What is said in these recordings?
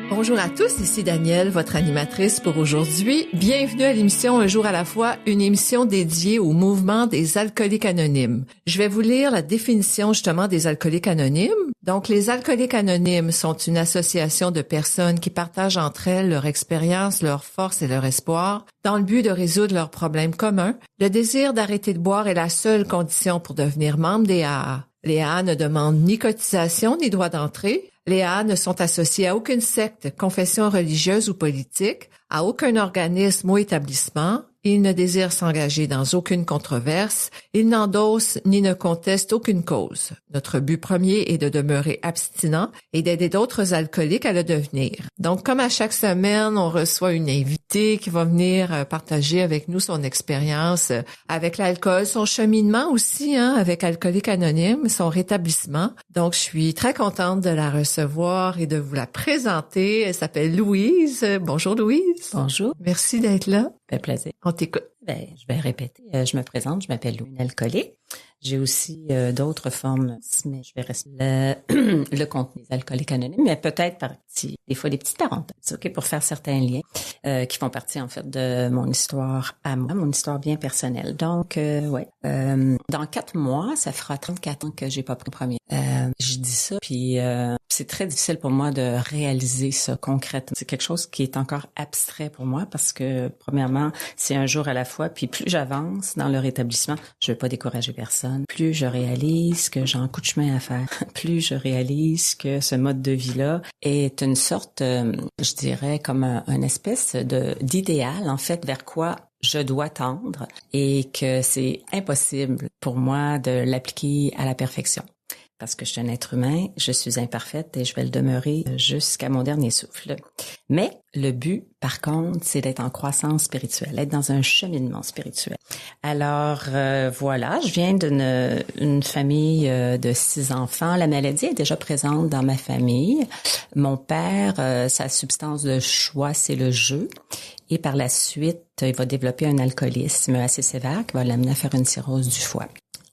Bonjour à tous, ici Danielle, votre animatrice pour aujourd'hui. Bienvenue à l'émission Un jour à la fois, une émission dédiée au mouvement des alcooliques anonymes. Je vais vous lire la définition justement des alcooliques anonymes. Donc, les alcooliques anonymes sont une association de personnes qui partagent entre elles leur expérience, leur force et leur espoir dans le but de résoudre leurs problèmes communs. Le désir d'arrêter de boire est la seule condition pour devenir membre des AA. Les AA ne demandent ni cotisation ni droit d'entrée. Les AA ne sont associés à aucune secte, confession religieuse ou politique, à aucun organisme ou établissement. Ils ne désirent s'engager dans aucune controverse. Ils n'endossent ni ne contestent aucune cause. Notre but premier est de demeurer abstinent et d'aider d'autres alcooliques à le devenir. Donc, comme à chaque semaine, on reçoit une invitée qui va venir partager avec nous son expérience avec l'alcool, son cheminement aussi, avec Alcooliques Anonymes, son rétablissement. Donc, je suis très contente de la recevoir et de vous la présenter. Elle s'appelle Louise. Bonjour Louise. Bonjour. Merci d'être là. Ça fait plaisir. On t'écoute. Je vais répéter. Je me présente, je m'appelle Louise, une alcoolique. J'ai aussi d'autres formes, mais je vais rester le contenu des alcooliques anonymes, mais peut-être des fois des petites parenthèses, ok, pour faire certains liens qui font partie en fait de mon histoire à moi, mon histoire bien personnelle. Donc, dans 4 mois, ça fera 34 ans que j'ai pas pris le premier. Je dis ça, puis c'est très difficile pour moi de réaliser ça concrètement. C'est quelque chose qui est encore abstrait pour moi parce que, premièrement, c'est un jour à la fois, puis plus j'avance dans le rétablissement, je veux pas décourager personne. Plus je réalise que j'ai un coup de chemin à faire, plus je réalise que ce mode de vie-là est une sorte, je dirais, comme un espèce d'idéal, en fait, vers quoi je dois tendre et que c'est impossible pour moi de l'appliquer à la perfection. Parce que je suis un être humain, je suis imparfaite et je vais le demeurer jusqu'à mon dernier souffle. Mais le but, par contre, c'est d'être en croissance spirituelle, être dans un cheminement spirituel. Alors, voilà, je viens d'une famille de 6 enfants. La maladie est déjà présente dans ma famille. Mon père, sa substance de choix, c'est le jeu. Et par la suite, il va développer un alcoolisme assez sévère qui va l'amener à faire une cirrhose du foie.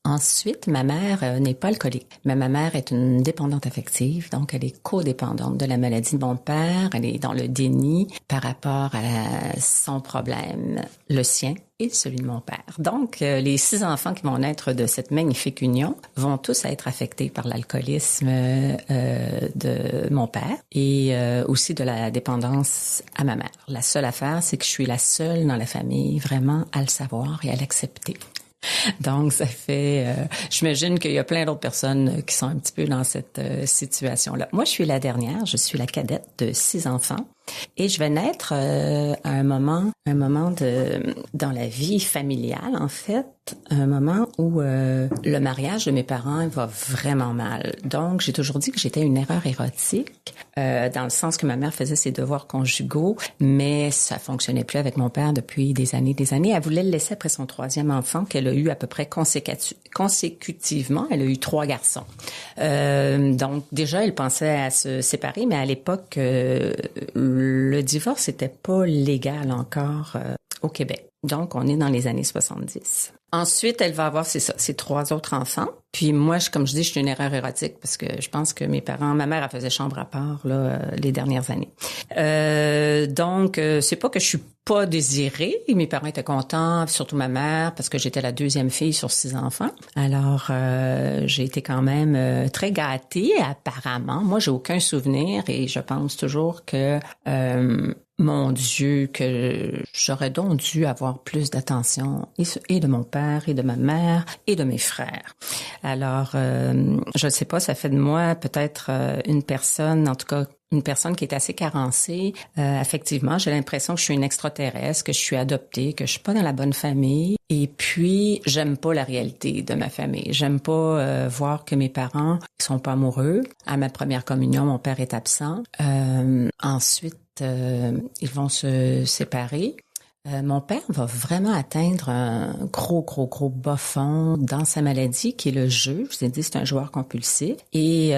Ensuite, ma mère n'est pas alcoolique, mais ma mère est une dépendante affective, donc elle est codépendante de la maladie de mon père. Elle est dans le déni par rapport à son problème, le sien et celui de mon père. Donc, les 6 enfants qui vont naître de cette magnifique union vont tous être affectés par l'alcoolisme de mon père et aussi de la dépendance à ma mère. La seule affaire, c'est que je suis la seule dans la famille vraiment à le savoir et à l'accepter. Donc, ça fait... j'imagine qu'il y a plein d'autres personnes qui sont un petit peu dans cette situation-là. Moi, je suis la dernière, je suis la cadette de 6 enfants. Et je vais naître à un moment dans la vie familiale, en fait, un moment où le mariage de mes parents va vraiment mal. Donc, j'ai toujours dit que j'étais une erreur érotique, dans le sens que ma mère faisait ses devoirs conjugaux, mais ça fonctionnait plus avec mon père depuis des années. Elle voulait le laisser après son 3e enfant, qu'elle a eu à peu près consécutivement. Elle a eu 3 garçons. Donc, déjà, elle pensait à se séparer, mais à l'époque... le divorce n'était pas légal encore au Québec. Donc, on est dans les années 70. Ensuite, elle va avoir ses 3 autres enfants. Puis moi, comme je dis, je suis une erreur érotique parce que je pense que ma mère, elle faisait chambre à part les dernières années. Donc, c'est pas que je suis pas désirée. Mes parents étaient contents, surtout ma mère, parce que j'étais la 2e fille sur 6 enfants. Alors, j'ai été quand même très gâtée, apparemment. Moi, j'ai aucun souvenir et je pense toujours que... mon Dieu, que j'aurais donc dû avoir plus d'attention et de mon père et de ma mère et de mes frères. Alors, je ne sais pas, ça fait de moi peut-être une personne, en tout cas une personne qui est assez carencée. Effectivement, j'ai l'impression que je suis une extraterrestre, que je suis adoptée, que je suis pas dans la bonne famille. Et puis, j'aime pas la réalité de ma famille. J'aime pas voir que mes parents sont pas amoureux. À ma première communion, mon père est absent. Ensuite, ils vont se séparer. Mon père va vraiment atteindre un gros bas fond dans sa maladie qui est le jeu. Je vous ai dit, c'est un joueur compulsif. Et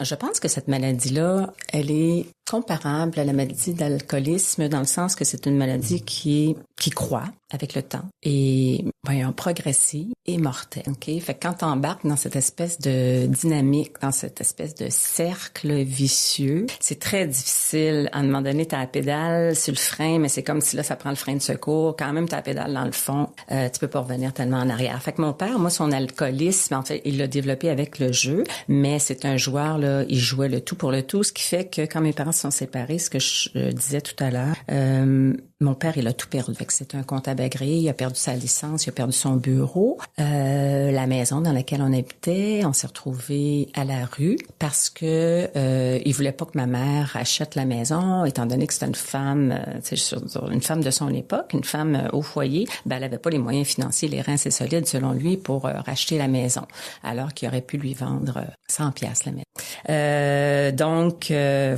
Je pense que cette maladie-là, elle est comparable à la maladie d'alcoolisme dans le sens que c'est une maladie qui croît avec le temps et progressive et mortelle. Okay? Fait que quand tu embarques dans cette espèce de dynamique, dans cette espèce de cercle vicieux, c'est très difficile. À un moment donné, t'as la pédale sur le frein, mais c'est comme si là, ça prend le frein de secours. Quand même, t'as la pédale dans le fond, tu peux pas revenir tellement en arrière. Fait que mon père, moi, son alcoolisme, en fait, il l'a développé avec le jeu, mais c'est un joueur, là, il jouait le tout pour le tout, ce qui fait que quand mes parents se sont séparés, ce que je disais tout à l'heure, mon père, il a tout perdu. Fait que c'est un comptable agréé, il a perdu sa licence, il a perdu son bureau, la maison dans laquelle on habitait, on s'est retrouvés à la rue parce que il voulait pas que ma mère achète la maison, étant donné que c'était une femme, une femme de son époque, une femme au foyer, ben elle avait pas les moyens financiers, les reins assez solides selon lui pour racheter la maison, alors qu'il aurait pu lui vendre 100 piastres la maison. Donc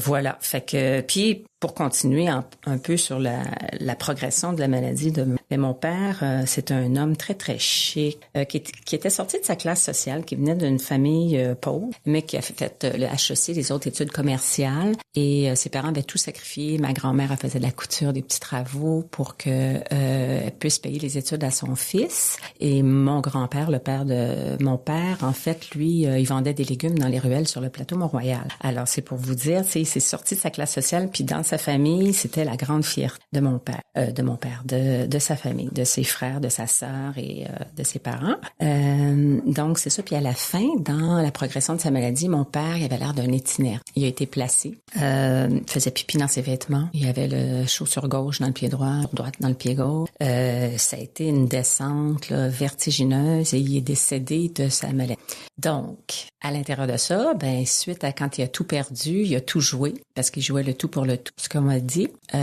voilà, fait que puis pour continuer un peu sur la progression de la maladie de mon père, c'est un homme très, très chic, qui était sorti de sa classe sociale, qui venait d'une famille pauvre, mais qui a fait le HEC, les autres études commerciales. Et ses parents avaient tout sacrifié. Ma grand-mère, elle faisait de la couture, des petits travaux pour que elle puisse payer les études à son fils. Et mon grand-père, le père de mon père, en fait, lui, il vendait des légumes dans les ruelles sur le plateau Mont-Royal. Alors, c'est pour vous dire, tu sais, il s'est sorti de sa classe sociale, puis dans sa famille, c'était la grande fierté de mon père, de sa famille, de ses frères, de sa sœur et de ses parents. Donc c'est ça. Puis à la fin, dans la progression de sa maladie, mon père, il avait l'air d'un itinérant. Il a été placé, faisait pipi dans ses vêtements. Il avait le chaussure gauche dans le pied droit, droite dans le pied gauche. Ça a été une descente là, vertigineuse et il est décédé de sa maladie. Donc à l'intérieur de ça, ben suite à quand il a tout perdu, il a tout joué parce qu'il jouait le tout pour le tout. Ce qu'on m'a dit, c'est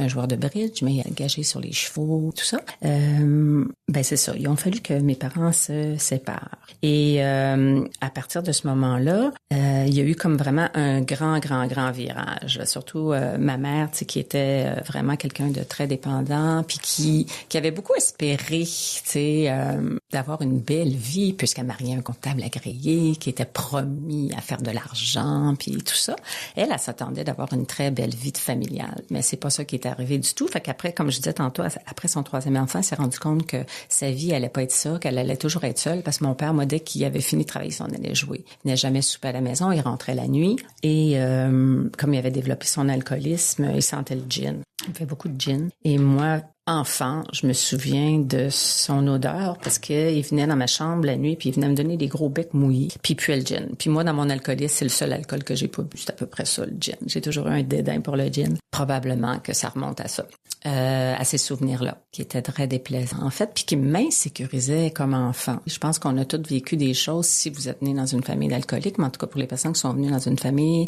un joueur de bridge, mais il a engagé sur les chevaux, tout ça. Ben c'est ça. Il a fallu que mes parents se séparent. Et à partir de ce moment-là, il y a eu comme vraiment un grand virage. Surtout ma mère, tu sais, qui était vraiment quelqu'un de très dépendant, puis qui avait beaucoup espéré, tu sais, d'avoir une belle vie, puisqu'elle mariait un comptable agréé, qui était promis à faire de l'argent, puis tout ça. Elle s'attendait d'avoir une très belle vie de familiale, mais c'est pas ça qui est arrivé du tout. Fait qu'après, comme je disais tantôt, après son 3e enfant, elle s'est rendu compte que sa vie allait pas être ça, qu'elle allait toujours être seule, parce que mon père, moi, dès qu'il avait fini de travailler, il s'en allait jouer. Il n'a jamais soupé à la maison, il rentrait la nuit, et comme il avait développé son alcoolisme, il sentait le gin. Il fait beaucoup de gin. Et moi, enfant, je me souviens de son odeur parce qu'il venait dans ma chambre la nuit puis il venait me donner des gros becs mouillés puis il puait le gin. Puis moi, dans mon alcoolisme, c'est le seul alcool que j'ai pas bu. C'est à peu près ça, le gin. J'ai toujours eu un dédain pour le gin. Probablement que ça remonte à ça. À ces souvenirs-là, qui étaient très déplaisants, en fait, puis qui m'insécurisaient comme enfant. Je pense qu'on a tous vécu des choses si vous êtes né dans une famille d'alcooliques, mais en tout cas pour les personnes qui sont venues dans une famille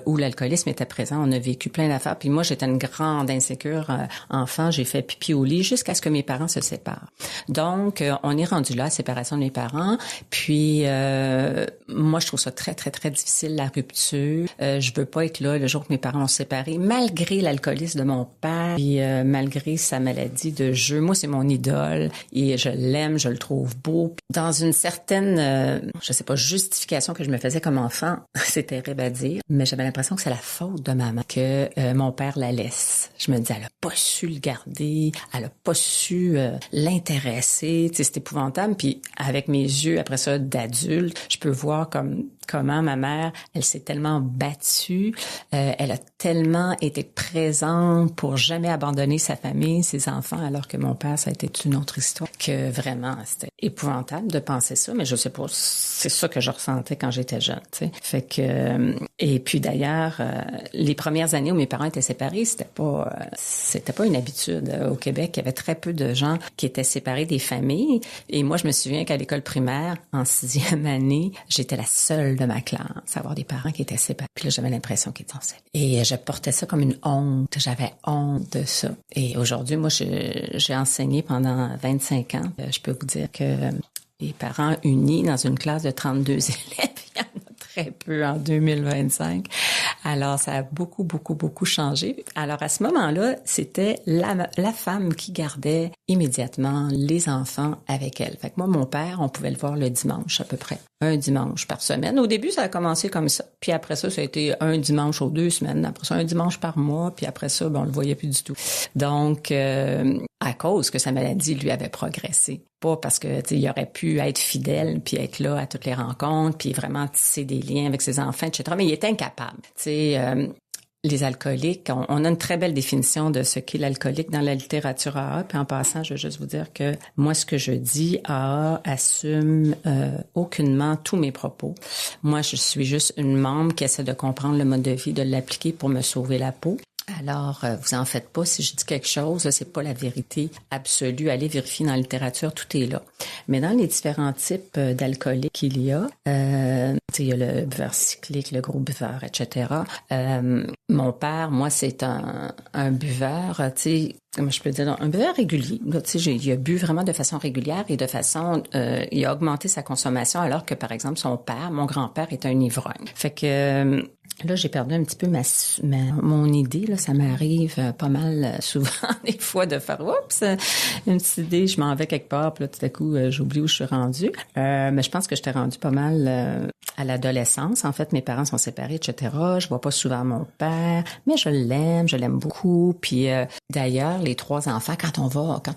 où l'alcoolisme était présent, on a vécu plein d'affaires. Puis moi, j'étais une grande insécure enfant. J'ai fait pipi au lit jusqu'à ce que mes parents se séparent. Donc, on est rendu là, séparation de mes parents. Puis, moi, je trouve ça très, très, très difficile, la rupture. Je veux pas être là le jour que mes parents ont séparé, malgré l'alcoolisme de mon père. Puis, malgré sa maladie de jeu. Moi, c'est mon idole et je l'aime, je le trouve beau. Dans une certaine, je sais pas, justification que je me faisais comme enfant, c'est terrible à dire, mais j'avais l'impression que c'est la faute de maman que mon père la laisse. Je me dis, elle a pas su le garder, elle a pas su l'intéresser, tu sais, c'est épouvantable. Puis avec mes yeux, après ça, d'adulte, je peux voir comment ma mère, elle s'est tellement battue, elle a tellement été présente pour jamais abandonner sa famille, ses enfants, alors que mon père, ça a été une autre histoire, que vraiment, c'était épouvantable de penser ça, mais je sais pas, c'est ça que je ressentais quand j'étais jeune, tu sais. Fait que, et puis d'ailleurs, les premières années où mes parents étaient séparés, c'était pas une habitude. Au Québec, il y avait très peu de gens qui étaient séparés des familles, et moi, je me souviens qu'à l'école primaire, en 6e année, j'étais la seule de ma classe à avoir des parents qui étaient séparés. Puis là, j'avais l'impression qu'ils étaient séparés. Et je portais ça comme une honte. J'avais honte de ça. Et aujourd'hui, moi, j'ai enseigné pendant 25 ans. Je peux vous dire que les parents unis dans une classe de 32 élèves, il y en a très peu en 2025. Alors, ça a beaucoup, beaucoup, beaucoup changé. Alors, à ce moment-là, c'était la femme qui gardait immédiatement les enfants avec elle. Fait que moi, mon père, on pouvait le voir le dimanche à peu près. Un dimanche par semaine. Au début, ça a commencé comme ça. Puis après ça a été un dimanche aux 2 semaines. Après ça, un dimanche par mois. Puis après ça, on le voyait plus du tout. Donc, à cause que sa maladie lui avait progressé. Pas parce que, il aurait pu être fidèle puis être là à toutes les rencontres puis vraiment tisser des liens avec ses enfants, etc. Mais il était incapable. Les alcooliques, on a une très belle définition de ce qu'est l'alcoolique dans la littérature AA. Puis en passant, je veux juste vous dire que moi, ce que je dis, AA assume aucunement tous mes propos. Moi, je suis juste une membre qui essaie de comprendre le mode de vie, de l'appliquer pour me sauver la peau. Alors, vous en faites pas. Si je dis quelque chose, c'est pas la vérité absolue. Allez vérifier dans la littérature, tout est là. Mais dans les différents types d'alcooliques qu'il y a, il y a le buveur cyclique, le gros buveur, etc. Mon père, moi, c'est un buveur, comment je peux dire, un buveur régulier. Il a bu vraiment de façon régulière et de façon, il a augmenté sa consommation alors que, par exemple, son père, mon grand-père, est un ivrogne. Fait que là, j'ai perdu un petit peu mon idée. Là, ça m'arrive pas mal souvent des fois de faire oups, une petite idée, je m'en vais quelque part, puis là, tout à coup, j'oublie où je suis rendue. Mais je pense que j'étais rendue pas mal à l'adolescence. En fait, mes parents sont séparés, etc. Je vois pas souvent mon père, mais je l'aime beaucoup. Puis d'ailleurs, les 3 enfants, quand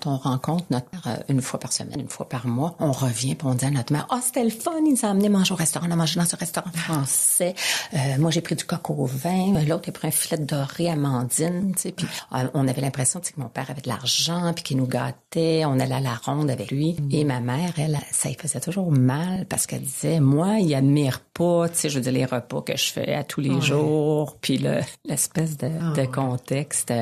on rencontre notre mère une fois par semaine, une fois par mois, on revient puis on dit à notre mère, c'était le fun, ils nous ont amené manger au restaurant, on a mangé dans ce restaurant français. Moi, j'ai pris du coq au vin, l'autre a pris un filet doré Amandine, puis on avait l'impression que mon père avait de l'argent puis qu'il nous gâtait, on allait à la ronde avec lui. Et ma mère, elle, ça lui faisait toujours mal parce qu'elle disait, moi, il admire pas, je veux dire, les repas que je fais à tous les jours, puis l'espèce de contexte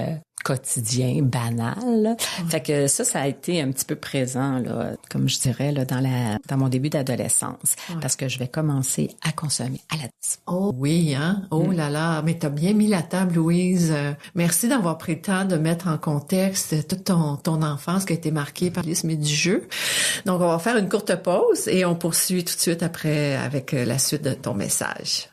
quotidien, banal. Là. Fait que ça a été un petit peu présent, là, comme je dirais, là, dans mon début d'adolescence, parce que je vais commencer à consommer à la dispo. Oh oui, hein? Oh là là, mais t'as bien mis la table, Louise. Merci d'avoir pris le temps de mettre en contexte toute ton enfance qui a été marquée par l'isme du jeu. Donc, on va faire une courte pause et on poursuit tout de suite après avec la suite de ton message.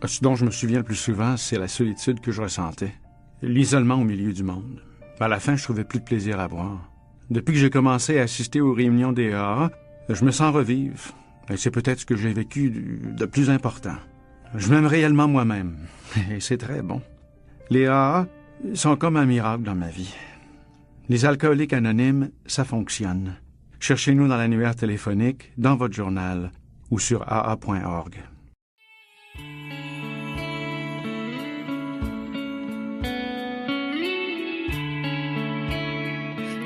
Ce dont je me souviens le plus souvent, c'est la solitude que je ressentais. L'isolement au milieu du monde. À la fin, je trouvais plus de plaisir à boire. Depuis que j'ai commencé à assister aux réunions des AA, je me sens revivre. Et c'est peut-être ce que j'ai vécu de plus important. Je m'aime réellement moi-même. Et c'est très bon. Les AA sont comme un miracle dans ma vie. Les alcooliques anonymes, ça fonctionne. Cherchez-nous dans l'annuaire téléphonique, dans votre journal ou sur aa.org.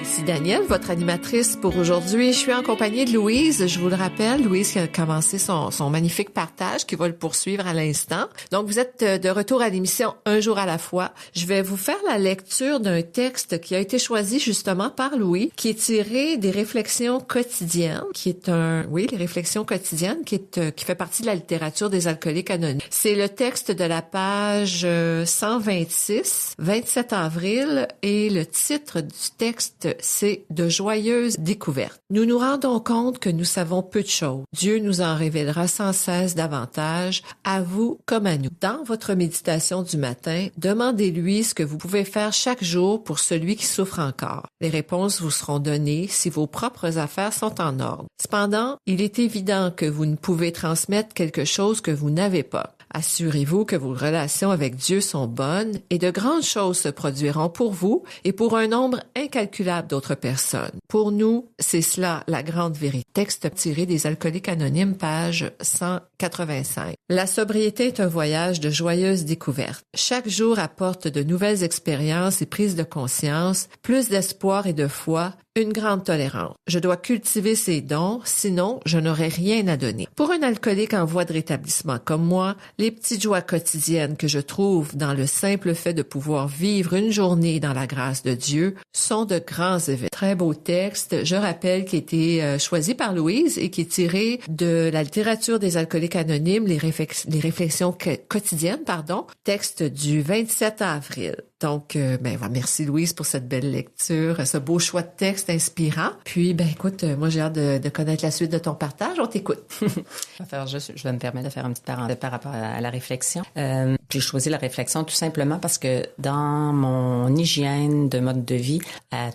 Ici Danielle, votre animatrice pour aujourd'hui. Je suis en compagnie de Louise. Je vous le rappelle, Louise qui a commencé son magnifique partage, qui va le poursuivre à l'instant. Donc, vous êtes de retour à l'émission Un jour à la fois. Je vais vous faire la lecture d'un texte qui a été choisi justement par Louis, qui est tiré des réflexions quotidiennes, les réflexions quotidiennes, qui fait partie de la littérature des alcooliques anonymes. C'est le texte de la page 126, 27 avril, et le titre du texte, c'est « De joyeuses découvertes ». Nous nous rendons compte que nous savons peu de choses. Dieu nous en révélera sans cesse davantage, à vous comme à nous. Dans votre méditation du matin, demandez-lui ce que vous pouvez faire chaque jour pour celui qui souffre encore. Les réponses vous seront données si vos propres affaires sont en ordre. Cependant, il est évident que vous ne pouvez transmettre quelque chose que vous n'avez pas. Assurez-vous que vos relations avec Dieu sont bonnes et de grandes choses se produiront pour vous et pour un nombre incalculable d'autres personnes. Pour nous, c'est cela la grande vérité. Texte tiré des Alcooliques Anonymes, page 185. La sobriété est un voyage de joyeuses découvertes. Chaque jour apporte de nouvelles expériences et prises de conscience, plus d'espoir et de foi, une grande tolérance. Je dois cultiver ces dons, sinon je n'aurai rien à donner. Pour un alcoolique en voie de rétablissement comme moi, les petites joies quotidiennes que je trouve dans le simple fait de pouvoir vivre une journée dans la grâce de Dieu sont de grands événements. Très beau texte, je rappelle, qui a été choisi par Louise et qui est tiré de la littérature des alcooliques anonymes, les réflexions quotidiennes, texte du 27 avril. Donc, merci Louise pour cette belle lecture, ce beau choix de texte inspirant. Puis, écoute, moi j'ai hâte de connaître la suite de ton partage. On t'écoute. Je vais me permettre de faire une petite parenthèse par rapport à la réflexion. J'ai choisi la réflexion tout simplement parce que dans mon hygiène de mode de vie,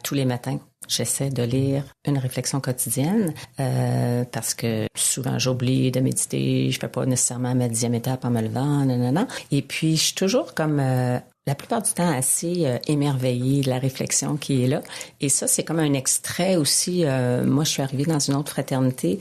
tous les matins, j'essaie de lire une réflexion quotidienne parce que souvent j'oublie de méditer, je fais pas nécessairement ma 10e étape en me levant, nanana. Et puis je suis toujours comme la plupart du temps assez émerveillée de la réflexion qui est là. Et ça, c'est comme un extrait aussi. Moi, je suis arrivée dans une autre fraternité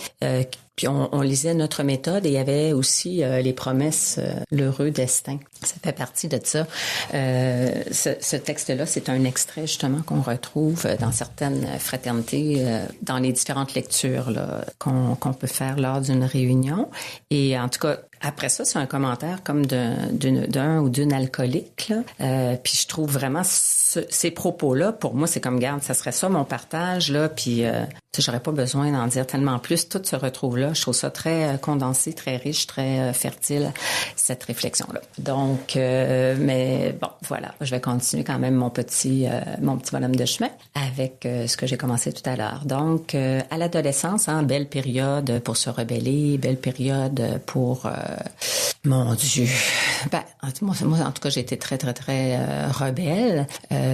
puis on lisait notre méthode et il y avait aussi les promesses, l'heureux destin. Ça fait partie de ça. Ce texte-là, c'est un extrait justement qu'on retrouve dans certaines fraternités, dans les différentes lectures là, qu'on peut faire lors d'une réunion. Et en tout cas, après ça, c'est un commentaire comme d'un ou d'une alcoolique. Là. Puis je trouve vraiment ces propos-là, pour moi, c'est comme, garde, ça serait ça mon partage, là, puis j'aurais pas besoin d'en dire tellement plus. Tout se retrouve là. Je trouve ça très condensé, très riche, très fertile, cette réflexion-là. Donc, mais bon, voilà, je vais continuer quand même mon petit bonhomme de chemin avec ce que j'ai commencé tout à l'heure. Donc, à l'adolescence, belle période pour se rebeller, belle période pour... mon Dieu. Moi, en tout cas, j'ai été très, très, très rebelle.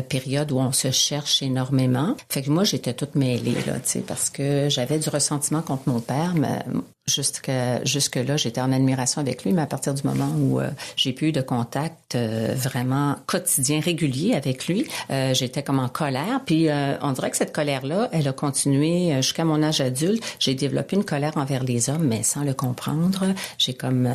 Période où on se cherche énormément. Fait que moi, j'étais toute mêlée, là, tu sais, parce que j'avais du ressentiment contre mon père, mais jusque-là, j'étais en admiration avec lui, mais à partir du moment où j'ai plus eu de contact vraiment quotidien, régulier avec lui, j'étais comme en colère. Puis on dirait que cette colère-là, elle a continué jusqu'à mon âge adulte. J'ai développé une colère envers les hommes, mais sans le comprendre. J'ai comme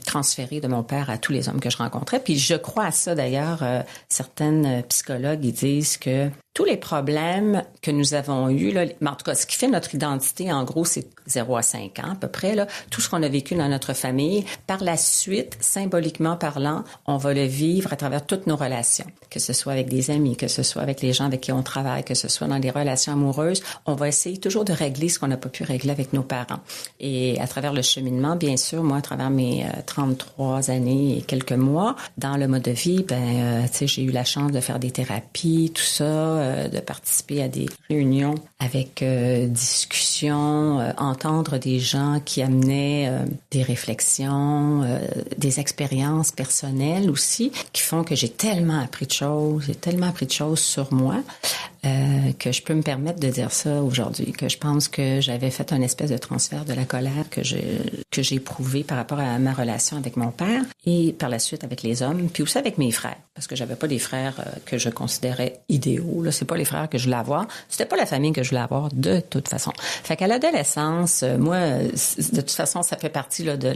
transféré de mon père à tous les hommes que je rencontrais. Puis je crois à ça d'ailleurs. Certaines psychologues ils disent que tous les problèmes que nous avons eus, là, mais en tout cas, ce qui fait notre identité, en gros, c'est 0 à 5 ans à peu près, là, tout ce qu'on a vécu dans notre famille. Par la suite, symboliquement parlant, on va le vivre à travers toutes nos relations, que ce soit avec des amis, que ce soit avec les gens avec qui on travaille, que ce soit dans des relations amoureuses. On va essayer toujours de régler ce qu'on n'a pas pu régler avec nos parents. Et à travers le cheminement, bien sûr, moi, à travers mes 33 années et quelques mois, dans le mode de vie, tu sais, j'ai eu la chance de faire des thérapies, tout ça, de participer à des réunions avec discussions, entendre des gens qui amenaient des réflexions, des expériences personnelles aussi, qui font que j'ai tellement appris de choses sur moi. Que je peux me permettre de dire ça aujourd'hui, que je pense que j'avais fait un espèce de transfert de la colère que j'ai éprouvé par rapport à ma relation avec mon père et par la suite avec les hommes, puis aussi avec mes frères, parce que j'avais pas des frères que je considérais idéaux. Là, c'est pas les frères que je voulais avoir, c'était pas la famille que je voulais avoir de toute façon. Fait qu'à l'adolescence, moi, de toute façon, ça fait partie là de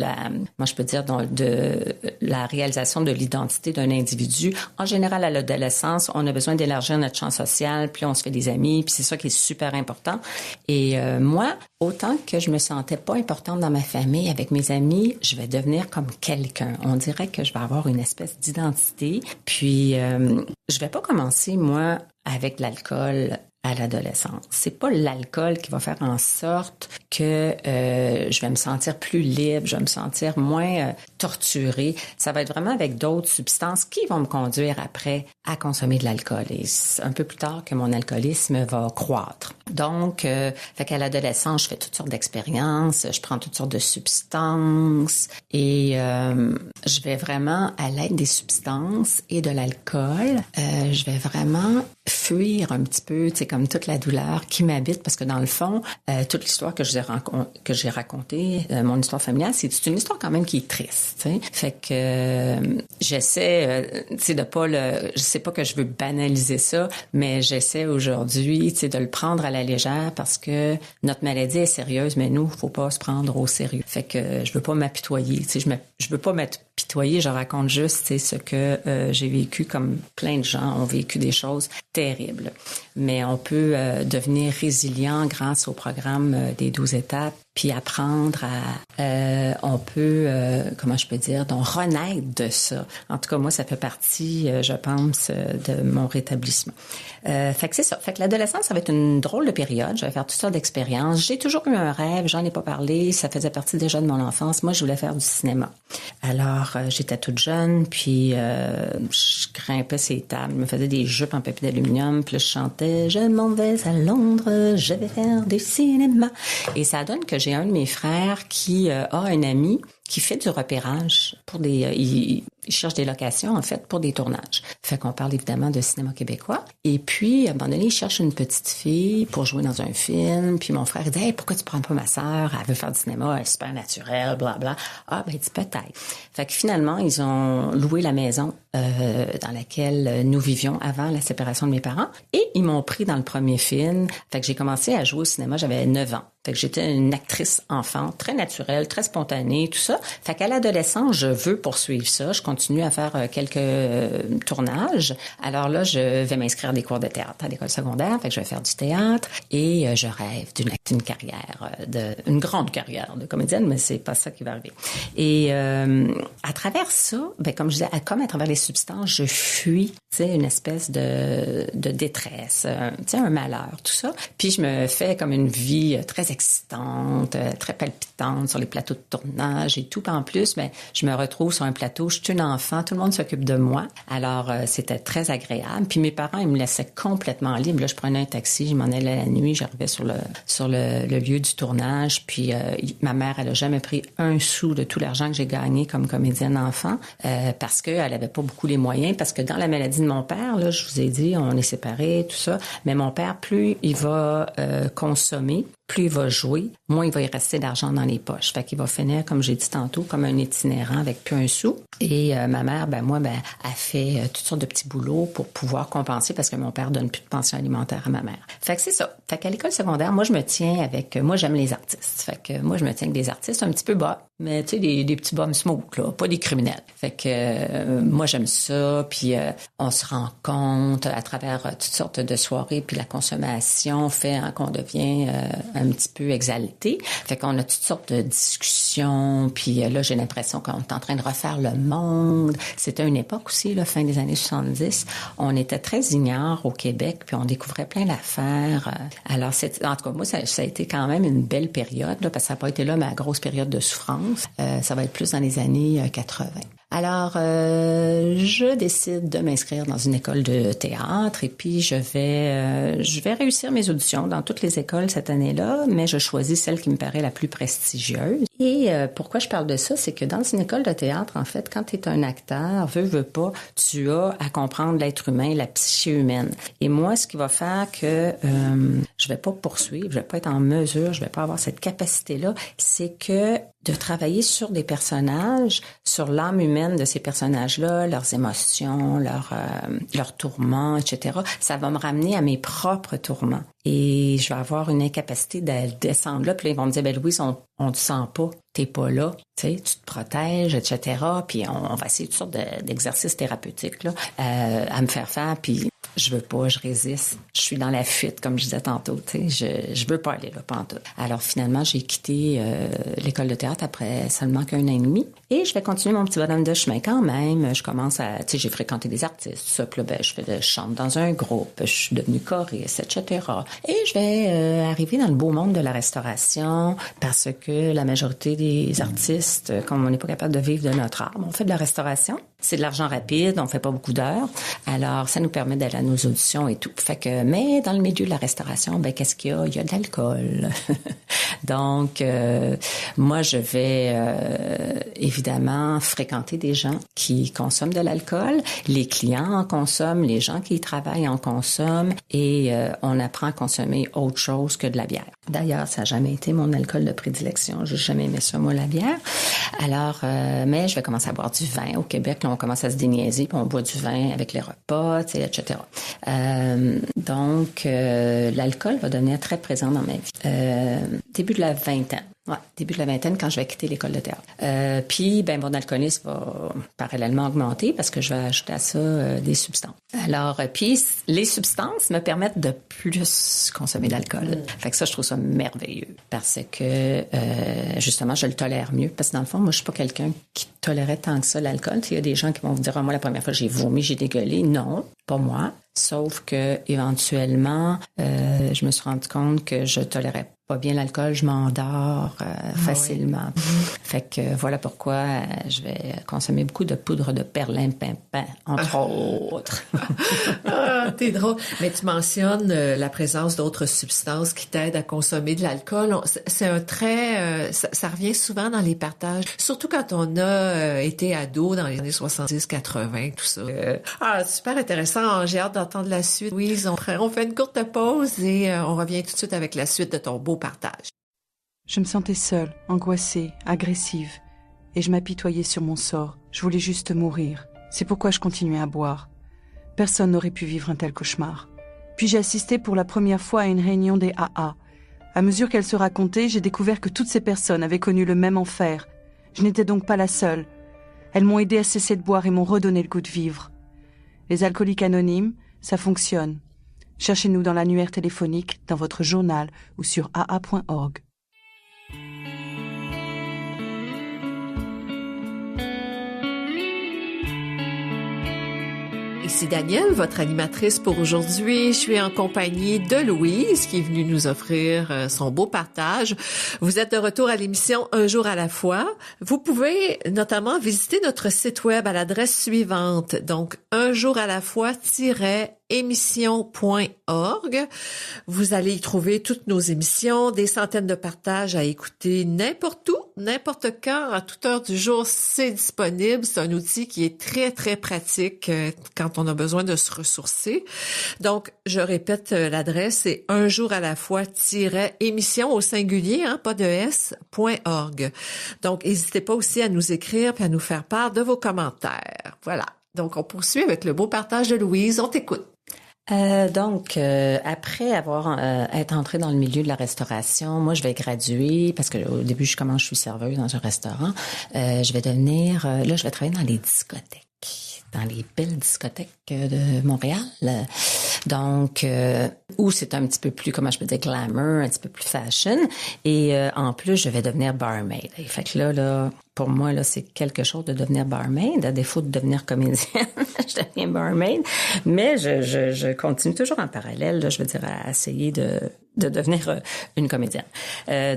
la réalisation de l'identité d'un individu. En général, à l'adolescence, on a besoin d'élargir notre champ social. Puis là, on se fait des amis, puis c'est ça qui est super important. Et moi, autant que je me sentais pas importante dans ma famille, avec mes amis, je vais devenir comme quelqu'un. On dirait que je vais avoir une espèce d'identité. Puis, je vais pas commencer, moi, avec l'alcool à l'adolescence. C'est pas l'alcool qui va faire en sorte que je vais me sentir plus libre, je vais me sentir moins torturée. Ça va être vraiment avec d'autres substances qui vont me conduire après à consommer de l'alcool. Et c'est un peu plus tard que mon alcoolisme va croître. Donc, fait qu'à l'adolescence, je fais toutes sortes d'expériences, je prends toutes sortes de substances et je vais vraiment, à l'aide des substances et de l'alcool, je vais vraiment fuir un petit peu, tu sais, comme toute la douleur qui m'habite, parce que dans le fond, toute l'histoire que j'ai racontée, mon histoire familiale, c'est une histoire quand même qui est triste, tu sais. Fait que j'essaie, tu sais, je sais pas que je veux banaliser ça, mais j'essaie aujourd'hui, tu sais, de le prendre à la légère parce que notre maladie est sérieuse, mais nous, faut pas se prendre au sérieux. Fait que je veux pas m'apitoyer, tu sais, je veux pas m'apitoyer, je raconte juste, tu sais, ce que j'ai vécu, comme plein de gens ont vécu des choses terribles. Mais on peut devenir résilient grâce au programme des 12 étapes puis apprendre on peut, comment je peux dire, donc renaître de ça. En tout cas, moi, ça fait partie, je pense, de mon rétablissement. Fait que c'est ça. Fait que l'adolescence, ça va être une drôle de période. Je vais faire toutes sortes d'expériences. J'ai toujours eu un rêve, j'en ai pas parlé, ça faisait partie déjà de mon enfance. Moi, je voulais faire du cinéma. Alors, j'étais toute jeune, puis je grimpais ces tables, je me faisais des jupes en papier d'aluminium, puis là, je chantais « Je m'en vais à Londres, je vais faire du cinéma ». Et ça donne que j'ai un de mes frères qui a un ami qui fait du repérage pour des... il cherche des locations, en fait, pour des tournages. Fait qu'on parle évidemment de cinéma québécois. Et puis, à un moment donné, il cherche une petite fille pour jouer dans un film. Puis mon frère, il dit « Hey, pourquoi tu prends pas ma sœur? Elle veut faire du cinéma, elle est super naturelle, blablabla. » Ah, ben, il dit « Peut-être. » Fait que finalement, ils ont loué la maison dans laquelle nous vivions avant la séparation de mes parents. Et ils m'ont pris dans le premier film. Fait que j'ai commencé à jouer au cinéma, j'avais 9 ans. Fait que j'étais une actrice enfant, très naturelle, très spontanée, tout ça. Fait qu'à l'adolescence, je veux poursuivre ça. Je continue à faire quelques tournages. Alors là, je vais m'inscrire à des cours de théâtre à l'école secondaire. Fait que je vais faire du théâtre et je rêve d'une carrière, une grande carrière de comédienne, mais c'est pas ça qui va arriver. Et à travers ça, ben comme je disais, comme à travers les substances, je fuis, tu sais, une espèce de détresse, tu sais, un malheur, tout ça. Puis je me fais comme une vie très excitante, très palpitante sur les plateaux de tournage et tout. En plus, ben, je me retrouve sur un plateau, je suis une enfant, tout le monde s'occupe de moi. Alors, c'était très agréable. Puis mes parents, ils me laissaient complètement libre. Là, je prenais un taxi, je m'en allais la nuit, j'arrivais sur le lieu du tournage. Puis ma mère, elle a jamais pris un sou de tout l'argent que j'ai gagné comme comédienne enfant parce qu'elle avait pas beaucoup les moyens. Parce que dans la maladie de mon père, là, je vous ai dit, on est séparés, tout ça. Mais mon père, plus il va consommer, plus il va jouer, moins il va y rester d'argent dans les poches. Fait qu'il va finir, comme j'ai dit tantôt, comme un itinérant avec plus un sou. Et ma mère, a fait toutes sortes de petits boulots pour pouvoir compenser parce que mon père donne plus de pension alimentaire à ma mère. Fait que c'est ça. Fait qu'à l'école secondaire, moi, je me tiens avec... Moi, j'aime les artistes. Fait que moi, je me tiens avec des artistes un petit peu bas, mais tu sais, des petits bums smoke, là, pas des criminels. Fait que moi, j'aime ça. Puis on se rend compte à travers toutes sortes de soirées, puis la consommation fait qu'on devient... un petit peu exalté. Fait qu'on a toutes sortes de discussions, puis là, j'ai l'impression qu'on est en train de refaire le monde. C'était une époque aussi, la fin des années 70. On était très ignares au Québec, puis on découvrait plein d'affaires. Alors, en tout cas, moi, ça a été quand même une belle période, là, parce que ça n'a pas été là ma grosse période de souffrance. Ça va être plus dans les années 80. Alors, je décide de m'inscrire dans une école de théâtre et puis je vais réussir mes auditions dans toutes les écoles cette année-là, mais je choisis celle qui me paraît la plus prestigieuse. Et pourquoi je parle de ça, c'est que dans une école de théâtre, en fait, quand tu es un acteur, veux pas, tu as à comprendre l'être humain, la psyché humaine. Et moi, ce qui va faire que je vais pas poursuivre, je vais pas être en mesure, je vais pas avoir cette capacité-là, c'est que de travailler sur des personnages, sur l'âme humaine de ces personnages-là, leurs émotions, leurs tourments, etc., ça va me ramener à mes propres tourments. Et je vais avoir une incapacité de descendre là. Puis là, ils vont me dire, ben Louise, on te sent pas, t'es pas là, tu sais, tu te protèges, etc. Puis on va essayer toutes sortes d'exercices thérapeutiques là, à me faire faire. Puis je veux pas, je résiste. Je suis dans la fuite, comme je disais tantôt, tu sais. Je veux pas aller là, pantoute. Alors finalement, j'ai quitté l'école de théâtre après seulement qu'1 an et demi. Et je vais continuer mon petit bonhomme de chemin quand même. Je commence à, tu sais, j'ai fréquenté des artistes, tout ça. Puis là, je chante dans un groupe, je suis devenue choriste, etc. Et je vais arriver dans le beau monde de la restauration parce que la majorité des artistes, comme on n'est pas capable de vivre de notre art, on fait de la restauration. C'est de l'argent rapide, on fait pas beaucoup d'heures. Alors, ça nous permet d'aller à nos auditions et tout. Fait que, mais dans le milieu de la restauration, ben qu'est-ce qu'il y a? Il y a de l'alcool. Donc, moi, je vais évidemment fréquenter des gens qui consomment de l'alcool. Les clients en consomment, les gens qui y travaillent en consomment et on apprend à consommer autre chose que de la bière. D'ailleurs, ça n'a jamais été mon alcool de prédilection. J'ai jamais aimé ça, moi, la bière. Alors, mais je vais commencer à boire du vin au Québec. Là, on commence à se déniaiser, puis on boit du vin avec les repas, tu sais, etc. Donc, l'alcool va devenir très présent dans ma vie. début de la vingtaine. Ouais, début de la vingtaine quand je vais quitter l'école de théâtre. Puis, mon alcoolisme va parallèlement augmenter parce que je vais ajouter à ça des substances. Alors, puis les substances me permettent de plus consommer d'alcool. Fait que ça, je trouve ça merveilleux parce que justement, je le tolère mieux. Parce que dans le fond, moi, je suis pas quelqu'un qui tolérait tant que ça l'alcool. Il y a des gens qui vont vous dire, moi, la première fois, j'ai vomi, j'ai dégueulé. Non, pas moi. Sauf que éventuellement, je me suis rendu compte que je tolérais pas bien l'alcool, je m'endors facilement. Oui. Fait que voilà pourquoi je vais consommer beaucoup de poudre de perlimpinpin, entre autres. T'es drôle. Mais tu mentionnes la présence d'autres substances qui t'aident à consommer de l'alcool. C'est un trait, ça revient souvent dans les partages, surtout quand on a été ado dans les années 70-80, tout ça. Super intéressant. J'ai hâte d'entendre la suite. Louise, on fait une courte pause et on revient tout de suite avec la suite de ton beau partage. Je me sentais seule, angoissée, agressive, et je m'apitoyais sur mon sort. Je voulais juste mourir. C'est pourquoi je continuais à boire. Personne n'aurait pu vivre un tel cauchemar. Puis j'ai assisté pour la première fois à une réunion des AA. À mesure qu'elle se racontait, j'ai découvert que toutes ces personnes avaient connu le même enfer. Je n'étais donc pas la seule. Elles m'ont aidé à cesser de boire et m'ont redonné le goût de vivre. Les alcooliques anonymes, ça fonctionne. Cherchez-nous dans l'annuaire téléphonique, dans votre journal ou sur aa.org. Ici Danielle, votre animatrice pour aujourd'hui. Je suis en compagnie de Louise qui est venue nous offrir son beau partage. Vous êtes de retour à l'émission Un jour à la fois. Vous pouvez notamment visiter notre site web à l'adresse suivante, donc unjouralafois-émission.org. Vous allez y trouver toutes nos émissions, des centaines de partages à écouter n'importe où, n'importe quand, à toute heure du jour, c'est disponible. C'est un outil qui est très, très pratique quand on a besoin de se ressourcer. Donc, je répète l'adresse, c'est unjouralafois-émission au singulier, pas de s.org. Donc, n'hésitez pas aussi à nous écrire puis à nous faire part de vos commentaires. Voilà. Donc, on poursuit avec le beau partage de Louise. On t'écoute. Après avoir être entrée dans le milieu de la restauration, moi je vais graduer parce que au début je suis serveuse dans un restaurant. Je vais devenir je vais travailler dans les discothèques, dans les belles discothèques de Montréal. Donc où c'est un petit peu plus, comment je peux dire, glamour, un petit peu plus fashion. Et en plus je vais devenir barmaid. Et fait que là pour moi, là, c'est quelque chose de devenir barmaid, à défaut de devenir comédienne. Je deviens barmaid. Mais je continue toujours en parallèle, là, je veux dire, à essayer de devenir une comédienne.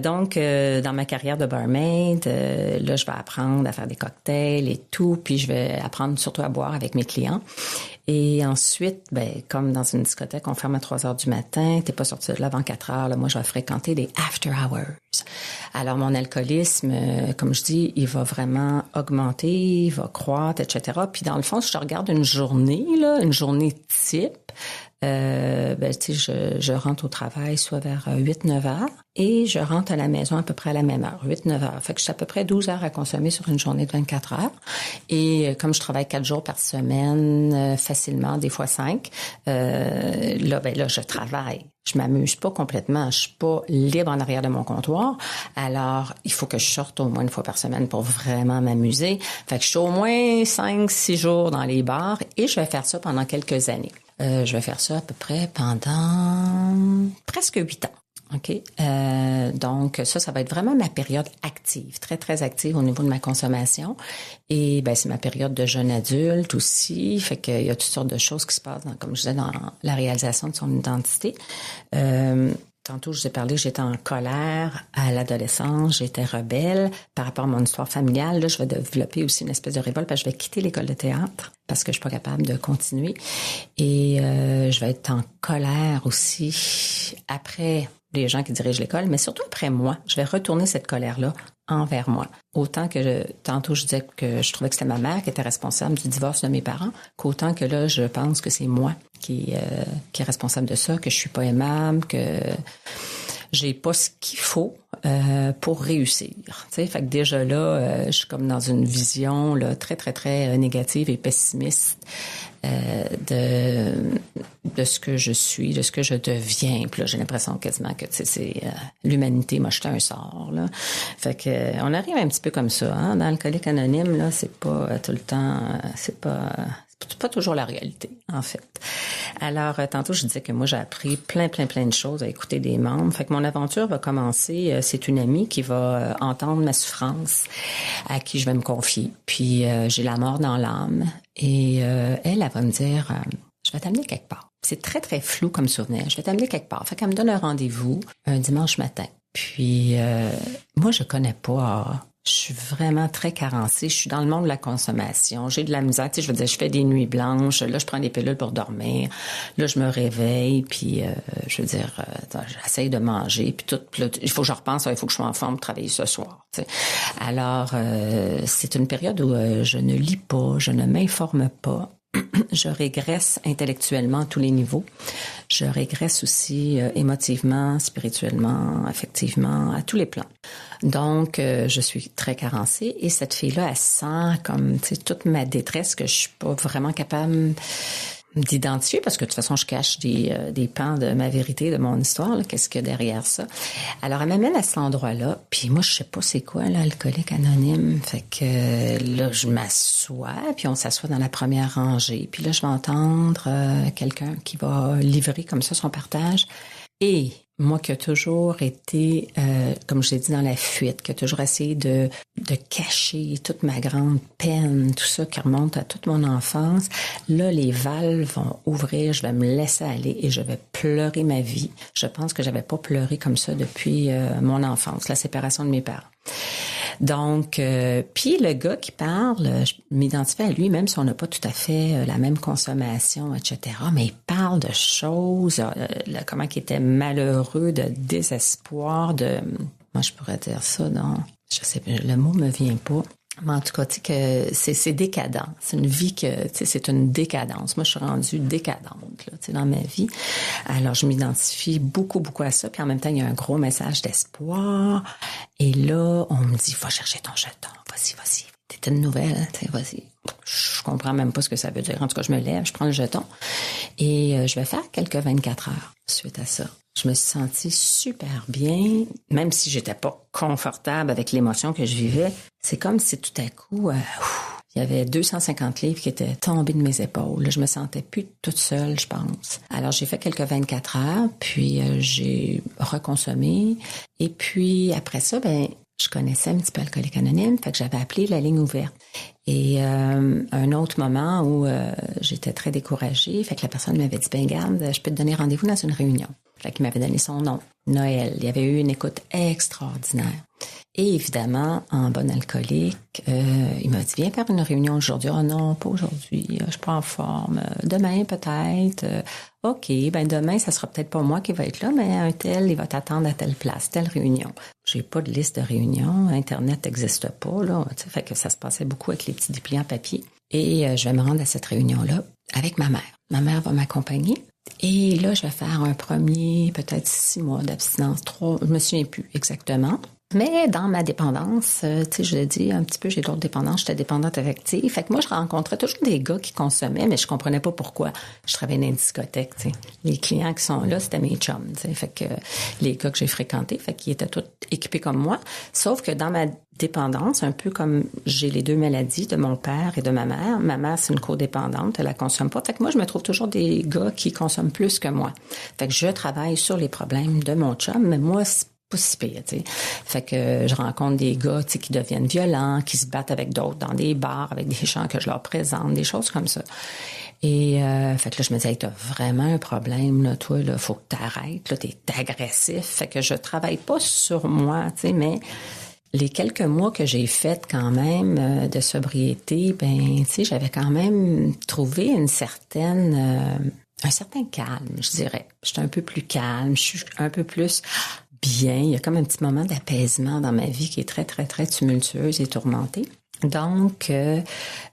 Donc, dans ma carrière de barmaid, là, je vais apprendre à faire des cocktails et tout, puis je vais apprendre surtout à boire avec mes clients. Et ensuite, comme dans une discothèque, on ferme à 3h du matin, t'es pas sorti de là avant 4h, là, moi, je vais fréquenter des after hours. Alors, mon alcoolisme, comme je dis, il va vraiment augmenter, il va croître, etc. Puis, dans le fond, si je regarde une journée type, je rentre au travail soit vers 8-9 heures et je rentre à la maison à peu près à la même heure, 8-9 heures. Fait que j'ai à peu près 12 heures à consommer sur une journée de 24 heures. Et comme je travaille 4 jours par semaine, facilement, des fois 5, je travaille. Je m'amuse pas complètement. Je suis pas libre en arrière de mon comptoir. Alors, il faut que je sorte au moins une fois par semaine pour vraiment m'amuser. Fait que je suis au moins 5-6 jours dans les bars et je vais faire ça pendant quelques années. Je vais faire ça à peu près pendant presque 8 ans. OK? Donc, ça va être vraiment ma période active, très, très active au niveau de ma consommation. Et c'est ma période de jeune adulte aussi. Fait qu'il y a toutes sortes de choses qui se passent, comme je disais, dans la réalisation de son identité. Tantôt, je vous ai parlé que j'étais en colère à l'adolescence, j'étais rebelle par rapport à mon histoire familiale. Là, je vais développer aussi une espèce de révolte parce que je vais quitter l'école de théâtre parce que je suis pas capable de continuer. Et je vais être en colère aussi après les gens qui dirigent l'école, mais surtout après moi. Je vais retourner cette colère-là envers moi. Autant que tantôt je disais que je trouvais que c'était ma mère qui était responsable du divorce de mes parents, qu'autant que là, je pense que c'est moi qui est responsable de ça, que je suis pas aimable, que j'ai pas ce qu'il faut pour réussir. Tu sais, fait que déjà là, je suis comme dans une vision là très très très négative et pessimiste de ce que je suis, de ce que je deviens. Puis là, j'ai l'impression quasiment que c'est l'humanité m'a jeté un sort. Là. Fait que on arrive un petit peu comme ça. Hein? Dans Alcoolique Anonyme, là, c'est pas tout le temps, c'est pas toujours la réalité, en fait. Alors, tantôt, je disais que moi, j'ai appris plein de choses à écouter des membres. Fait que mon aventure va commencer. C'est une amie qui va entendre ma souffrance, à qui je vais me confier. Puis, j'ai la mort dans l'âme. Et elle va me dire, je vais t'amener quelque part. C'est très flou comme souvenir. Je vais t'amener quelque part. Fait qu'elle me donne un rendez-vous un dimanche matin. Puis, moi, je connais pas... Je suis vraiment très carencée. Je suis dans le monde de la consommation. J'ai de la misère. Tu sais, je veux dire, je fais des nuits blanches. Là, je prends des pilules pour dormir. Là, je me réveille. Puis, je veux dire, j'essaye de manger. Puis tout. Puis là, il faut que je repense. Il faut que je sois en forme pour travailler ce soir. Tu sais. Alors, c'est une période où je ne lis pas, je ne m'informe pas. Je régresse intellectuellement à tous les niveaux. Je régresse aussi émotivement, spirituellement, affectivement, à tous les plans. Donc, je suis très carencée et cette fille-là, elle sent comme, tu sais, toute ma détresse que je suis pas vraiment capable d'identifier parce que de toute façon, je cache des pans de ma vérité, de mon histoire, là, qu'est-ce qu'il y a derrière ça. Alors, elle m'amène à cet endroit-là, puis moi, je sais pas c'est quoi, là, Alcoolique Anonyme. Fait que là, je m'assois, puis on s'assoit dans la première rangée. Puis là, je vais entendre quelqu'un qui va livrer comme ça son partage. Et moi qui ai toujours été, comme je l'ai dit, dans la fuite, qui a toujours essayé de cacher toute ma grande peine, tout ça qui remonte à toute mon enfance, là, les valves vont ouvrir, je vais me laisser aller et je vais pleurer ma vie. Je pense que j'avais pas pleuré comme ça depuis mon enfance, la séparation de mes parents. Donc, puis le gars qui parle, je m'identifie à lui, même si on n'a pas tout à fait la même consommation, etc. Mais il parle de choses, comment qu'il était malheureux, de désespoir, moi je pourrais dire ça, non, je sais pas, le mot me vient pas. Mais en tout cas, tu sais que c'est décadent. C'est une vie que, tu sais, c'est une décadence. Moi, je suis rendue décadente, là, tu sais, dans ma vie. Alors, je m'identifie beaucoup à ça. Puis en même temps, il y a un gros message d'espoir. Et là, on me dit, va chercher ton jeton. Vas-y. T'es une nouvelle, tu sais, vas-y. Je comprends même pas ce que ça veut dire. En tout cas, je me lève, je prends le jeton. Et je vais faire quelques 24 heures suite à ça. Je me suis sentie super bien, même si j'étais pas confortable avec l'émotion que je vivais. C'est comme si tout à coup, il y avait 250 livres qui étaient tombés de mes épaules. Je me sentais plus toute seule, je pense. Alors, j'ai fait quelques 24 heures, puis j'ai reconsommé. Et puis, après ça, je connaissais un petit peu Alcoolique Anonyme, fait que j'avais appelé la ligne ouverte. Et un autre moment où j'étais très découragée, fait que la personne m'avait dit, garde, je peux te donner rendez-vous dans une réunion. Fait qu'il m'avait donné son nom, Noël. Il y avait eu une écoute extraordinaire. Et évidemment, en bon alcoolique, il m'a dit, viens faire une réunion aujourd'hui. Oh non, pas aujourd'hui, je suis pas en forme. Demain, peut-être. OK, demain, ça sera peut-être pas moi qui va être là, mais un tel, il va t'attendre à telle place, telle réunion. J'ai pas de liste de réunions. Internet n'existe pas, là. Tu sais, fait que ça se passait beaucoup avec les petits dépliants papier. Et je vais me rendre à cette réunion-là avec ma mère. Ma mère va m'accompagner. Et là, je vais faire un premier, peut-être 6 mois d'abstinence, 3, je me souviens plus exactement. Mais dans ma dépendance, tu sais, je l'ai dit un petit peu, j'ai d'autres dépendances, j'étais dépendante affective. Fait que moi, je rencontrais toujours des gars qui consommaient, mais je comprenais pas pourquoi. Je travaillais dans une discothèque, tu sais. Les clients qui sont là, c'était mes chums, tu sais. Fait que les gars que j'ai fréquentés, fait qu'ils étaient tous équipés comme moi. Sauf que dans ma dépendance, un peu comme j'ai les deux maladies de mon père et de ma mère, c'est une codépendante, elle la consomme pas. Fait que moi, je me trouve toujours des gars qui consomment plus que moi. Fait que je travaille sur les problèmes de mon chum, mais moi, c'est pas si pire, tu sais. Fait que je rencontre des gars, tu sais, qui deviennent violents, qui se battent avec d'autres dans des bars, avec des gens que je leur présente, des choses comme ça. Et fait que là, je me disais, hey, t'as vraiment un problème, là, toi, là, faut que t'arrêtes, là, t'es agressif. Fait que je travaille pas sur moi, tu sais, mais les quelques mois que j'ai fait quand même de sobriété, tu sais, j'avais quand même trouvé un certain calme, je dirais. J'étais un peu plus calme, je suis un peu plus bien. Il y a comme un petit moment d'apaisement dans ma vie qui est très, très, très tumultueuse et tourmentée. Donc,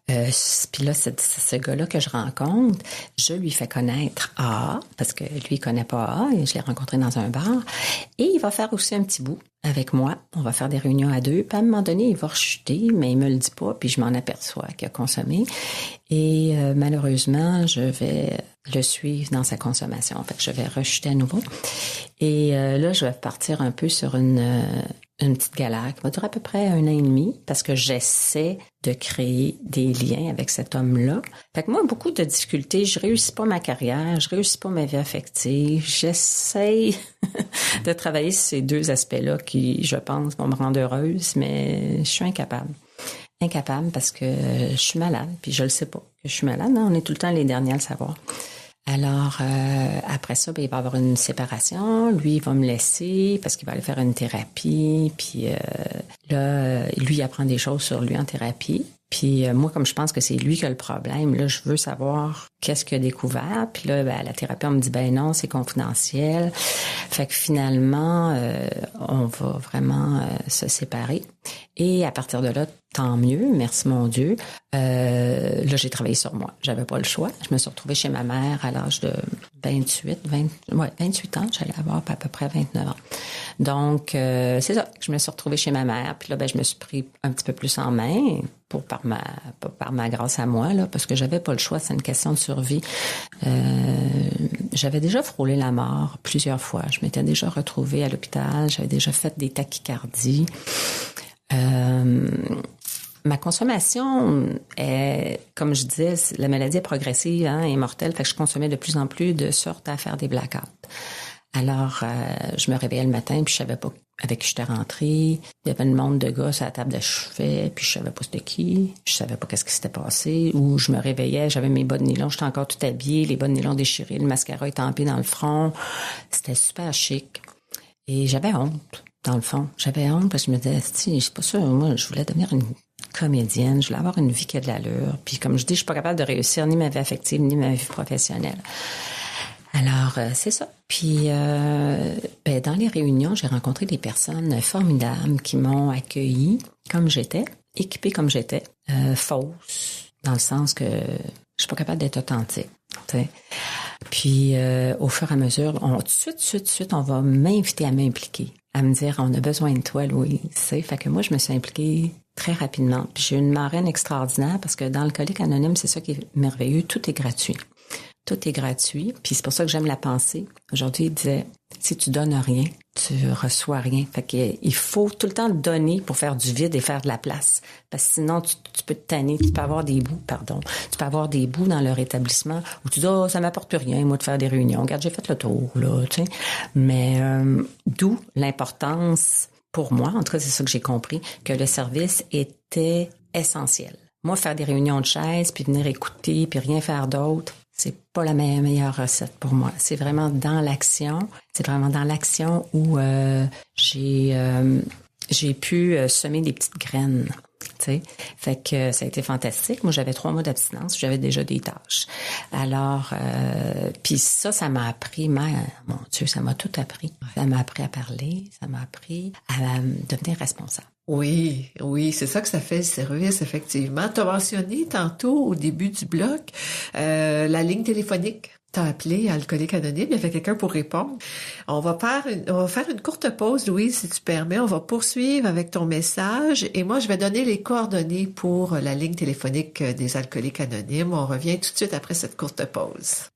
puis là, ce gars-là que je rencontre, je lui fais connaître AA, parce que lui, il connaît pas AA, et je l'ai rencontré dans un bar. Et il va faire aussi un petit bout avec moi. On va faire des réunions à deux. Puis à un moment donné, il va rechuter, mais il me le dit pas, puis je m'en aperçois qu'il a consommé. Et malheureusement, je vais le suivre dans sa consommation. En fait, je vais rechuter à nouveau. Et là, je vais partir un peu sur une petite galère qui va durer à peu près 1 an et demi parce que j'essaie de créer des liens avec cet homme-là. Fait que moi, beaucoup de difficultés. Je réussis pas ma carrière, je réussis pas ma vie affective. J'essaie de travailler sur ces 2 aspects-là qui, je pense, vont me rendre heureuse, mais je suis incapable. Incapable parce que je suis malade, puis je le sais pas que je suis malade. Non, on est tout le temps les derniers à le savoir. Alors, après ça, il va y avoir une séparation. Lui, il va me laisser parce qu'il va aller faire une thérapie. Puis là, lui, il apprend des choses sur lui en thérapie. Puis moi, comme je pense que c'est lui qui a le problème, là, je veux savoir qu'est-ce qu'il a découvert. Puis là, la thérapie, on me dit, non, c'est confidentiel. Fait que finalement, on va vraiment se séparer. Et à partir de là, tant mieux, merci mon Dieu. Là, j'ai travaillé sur moi. J'avais pas le choix. Je me suis retrouvée chez ma mère à l'âge de 28 ans. J'allais avoir à peu près 29 ans. Donc, c'est ça. Je me suis retrouvée chez ma mère. Puis là, je me suis pris un petit peu plus en main par ma grâce à moi, là, parce que j'avais pas le choix. C'est une question de survie. J'avais déjà frôlé la mort plusieurs fois. Je m'étais déjà retrouvée à l'hôpital. J'avais déjà fait des tachycardies. Ma consommation est, comme je disais, la maladie est progressive, est mortelle, fait que je consommais de plus en plus de sorte à faire des blackouts. Alors, je me réveillais le matin, puis je savais pas avec qui j'étais rentrée. Il y avait une monde de gars sur la table de chevet, puis je savais pas c'était qui. Je savais pas qu'est-ce qui s'était passé. Ou je me réveillais, j'avais mes bas de nylon, j'étais encore tout habillée, les bas de nylon déchirés, le mascara étampé dans le front. C'était super chic. Et j'avais honte. Dans le fond, j'avais honte parce que je me disais, je suis pas sûre, moi, je voulais devenir une comédienne, je voulais avoir une vie qui a de l'allure. Puis comme je dis, je suis pas capable de réussir ni ma vie affective, ni ma vie professionnelle. Alors, c'est ça. Puis, dans les réunions, j'ai rencontré des personnes formidables qui m'ont accueillie comme j'étais, équipée comme j'étais, fausse, dans le sens que je suis pas capable d'être authentique. T'sais. Puis, au fur et à mesure, tout de suite, on va m'inviter à m'impliquer, à me dire, on a besoin de toi, Louise. Fait que moi, je me suis impliquée très rapidement. Puis j'ai une marraine extraordinaire parce que dans Alcoolique Anonyme, c'est ça qui est merveilleux, tout est gratuit. Tout est gratuit. Puis c'est pour ça que j'aime la pensée. Aujourd'hui, il disait, si tu donnes rien, tu reçois rien. Fait qu'il faut tout le temps donner pour faire du vide et faire de la place. Parce que sinon, tu peux te tanner. Tu peux avoir des bouts, Tu peux avoir des bouts dans leur établissement où tu dis, ça m'apporte plus rien, moi, de faire des réunions. Regarde, j'ai fait le tour, là, tu sais. Mais d'où l'importance, pour moi, en tout cas, c'est ça que j'ai compris, que le service était essentiel. Moi, faire des réunions de chaises, puis venir écouter, puis rien faire d'autre, c'est pas la meilleure recette pour moi. C'est vraiment dans l'action. C'est vraiment dans l'action où j'ai pu semer des petites graines. T'sais. Fait que ça a été fantastique. Moi, j'avais 3 mois d'abstinence. J'avais déjà des tâches. Alors, puis ça m'a appris, mon Dieu, ça m'a tout appris. Ça m'a appris à parler. Ça m'a appris à devenir responsable. Oui, c'est ça que ça fait le service, effectivement. Tu as mentionné tantôt, au début du bloc, la ligne téléphonique. Tu as appelé Alcoolique Anonyme, il y avait quelqu'un pour répondre. On va faire une courte pause, Louise, si tu permets. On va poursuivre avec ton message et moi, je vais donner les coordonnées pour la ligne téléphonique des Alcooliques Anonymes. On revient tout de suite après cette courte pause.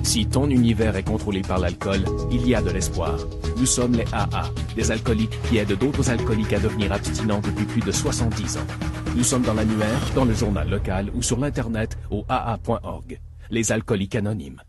Si ton univers est contrôlé par l'alcool, il y a de l'espoir. Nous sommes les AA, des alcooliques qui aident d'autres alcooliques à devenir abstinents depuis plus de 70 ans. Nous sommes dans l'annuaire, dans le journal local ou sur l'Internet au aa.org. Les Alcooliques Anonymes.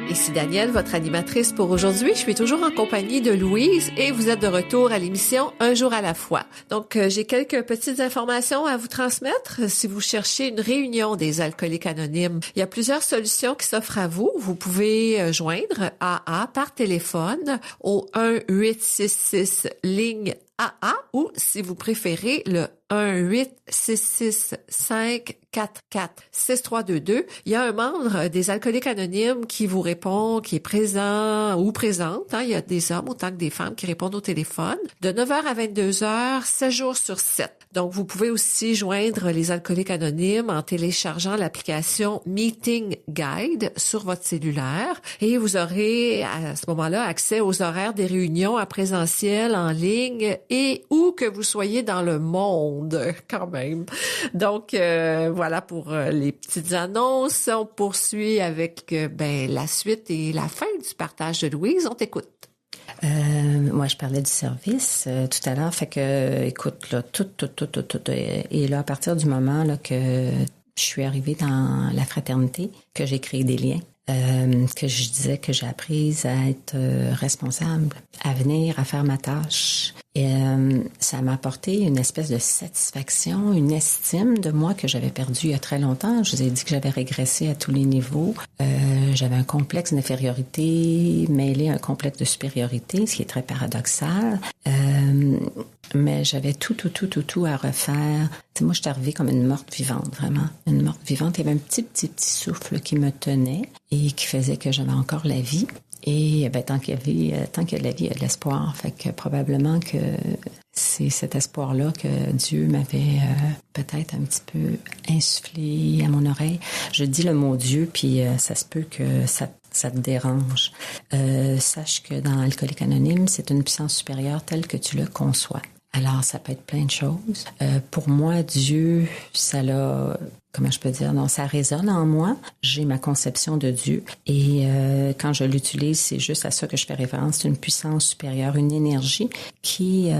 Ici Danielle, votre animatrice pour aujourd'hui. Je suis toujours en compagnie de Louise et vous êtes de retour à l'émission Un jour à la fois. Donc, j'ai quelques petites informations à vous transmettre. Si vous cherchez une réunion des Alcooliques Anonymes, il y a plusieurs solutions qui s'offrent à vous. Vous pouvez joindre AA par téléphone au 1-866 ligne AA ou si vous préférez le 1-866-544-6322. Il y a un membre des Alcooliques Anonymes qui vous répond, qui est présent ou présente. Il y a des hommes autant que des femmes qui répondent au téléphone de 9h à 22h, 7 jours sur 7. Donc, vous pouvez aussi joindre les Alcooliques Anonymes en téléchargeant l'application Meeting Guide sur votre cellulaire et vous aurez à ce moment-là accès aux horaires des réunions à présentiel, en ligne et où que vous soyez dans le monde quand même. Donc, voilà pour les petites annonces. On poursuit avec la suite et la fin du partage de Louise. On t'écoute. Moi, je parlais du service tout à l'heure, fait que, écoute, là, tout. Et là, à partir du moment là que je suis arrivée dans la fraternité, que j'ai créé des liens, que je disais que j'ai appris à être responsable, à venir, à faire ma tâche. Et ça m'a apporté une espèce de satisfaction, une estime de moi que j'avais perdue il y a très longtemps. Je vous ai dit que j'avais régressé à tous les niveaux. J'avais un complexe d'infériorité mêlé à un complexe de supériorité, ce qui est très paradoxal. Mais j'avais tout à refaire. Tu sais, moi, je suis arrivée comme une morte vivante, vraiment. Une morte vivante. Il y avait un petit souffle qui me tenait et qui faisait que j'avais encore la vie. Et tant qu'il y a de la vie, il y a de l'espoir. Fait que probablement que c'est cet espoir-là que Dieu m'avait peut-être un petit peu insufflé à mon oreille. Je dis le mot Dieu, puis ça se peut que ça te dérange. Sache que dans Alcoolique Anonyme, c'est une puissance supérieure telle que tu le conçois. Alors, ça peut être plein de choses. Pour moi, Dieu, ça l'a... Comment je peux dire? Non, ça résonne en moi. J'ai ma conception de Dieu. Et quand je l'utilise, c'est juste à ça que je fais référence. C'est une puissance supérieure, une énergie qui,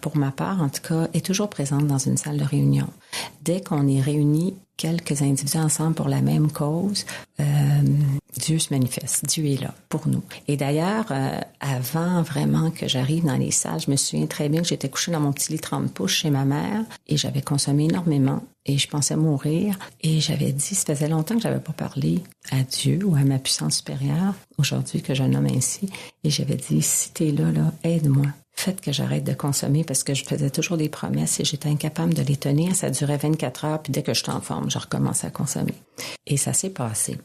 pour ma part, en tout cas, est toujours présente dans une salle de réunion. Dès qu'on est réunis, quelques individus ensemble pour la même cause, Dieu se manifeste. Dieu est là pour nous. Et d'ailleurs, avant vraiment que j'arrive dans les salles, je me souviens très bien que j'étais couchée dans mon petit lit 30 pouces chez ma mère et j'avais consommé énormément et je pensais mourir. Et j'avais dit, ça faisait longtemps que j'avais pas parlé à Dieu ou à ma puissance supérieure, aujourd'hui que je nomme ainsi. Et j'avais dit, si t'es là, aide-moi. Faites que j'arrête de consommer parce que je faisais toujours des promesses et j'étais incapable de les tenir. Ça durait 24 heures, puis dès que j'étais en forme, je recommençais à consommer. Et ça s'est passé.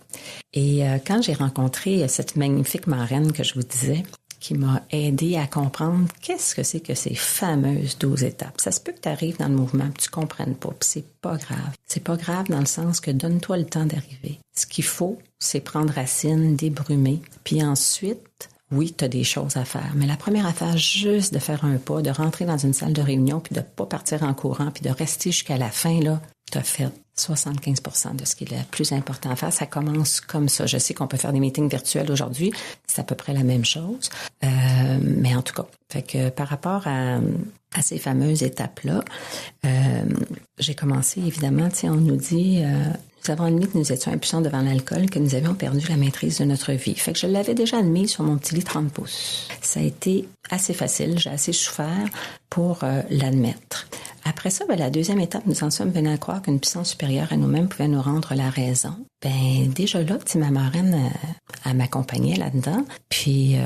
Et quand j'ai rencontré cette magnifique marraine que je vous disais, qui m'a aidé à comprendre qu'est-ce que c'est que ces fameuses 12 étapes. Ça se peut que tu arrives dans le mouvement que tu comprennes pas, puis c'est pas grave. C'est pas grave dans le sens que donne-toi le temps d'arriver. Ce qu'il faut, c'est prendre racine, débrumer, puis ensuite... Oui, tu as des choses à faire, mais la première affaire, juste de faire un pas, de rentrer dans une salle de réunion, puis de pas partir en courant, puis de rester jusqu'à la fin, là, tu as fait 75% de ce qui est le plus important à faire. Ça commence comme ça. Je sais qu'on peut faire des meetings virtuels aujourd'hui, c'est à peu près la même chose, mais en tout cas, fait que par rapport à ces fameuses étapes-là, j'ai commencé, évidemment, tu sais, on nous dit... Nous avons admis que nous étions impuissants devant l'alcool, que nous avions perdu la maîtrise de notre vie. Fait que je l'avais déjà admis sur mon petit lit 30 pouces. Ça a été assez facile, j'ai assez souffert pour l'admettre. Après ça, la deuxième étape, nous en sommes venus à croire qu'une puissance supérieure à nous-mêmes pouvait nous rendre la raison. Déjà là, ma marraine, elle m'accompagnait là-dedans. Puis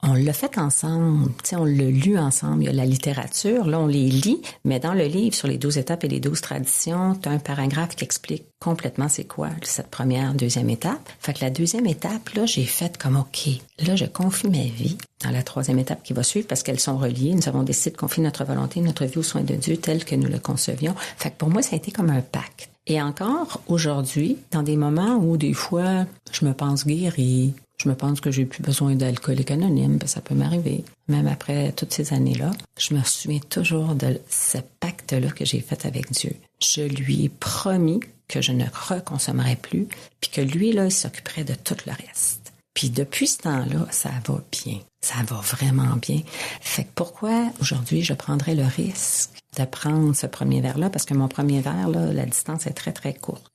on l'a fait ensemble, on l'a lu ensemble. Il y a la littérature, là on les lit, mais dans le livre sur les 12 étapes et les 12 traditions, tu as un paragraphe qui explique complètement c'est quoi cette première, deuxième étape. Fait que la deuxième étape, là, j'ai fait comme OK, là je confie ma vie dans la troisième étape qui va suivre parce qu'elles sont reliées. Nous avons décidé de confier notre volonté, notre vie aux soins de Dieu tel que nous le concevions. Fait que pour moi, ça a été comme un pacte. Et encore aujourd'hui, dans des moments où des fois, je me pense guérie, je me pense que j'ai plus besoin d'Alcoolique Anonyme, ça peut m'arriver. Même après toutes ces années-là, je me souviens toujours de ce pacte-là que j'ai fait avec Dieu. Je lui ai promis que je ne reconsommerais plus, puis que lui, là, il s'occuperait de tout le reste. Puis depuis ce temps-là, ça va bien. Ça va vraiment bien. Fait que pourquoi aujourd'hui je prendrais le risque de prendre ce premier verre-là? Parce que mon premier verre, là, la distance est très, très courte.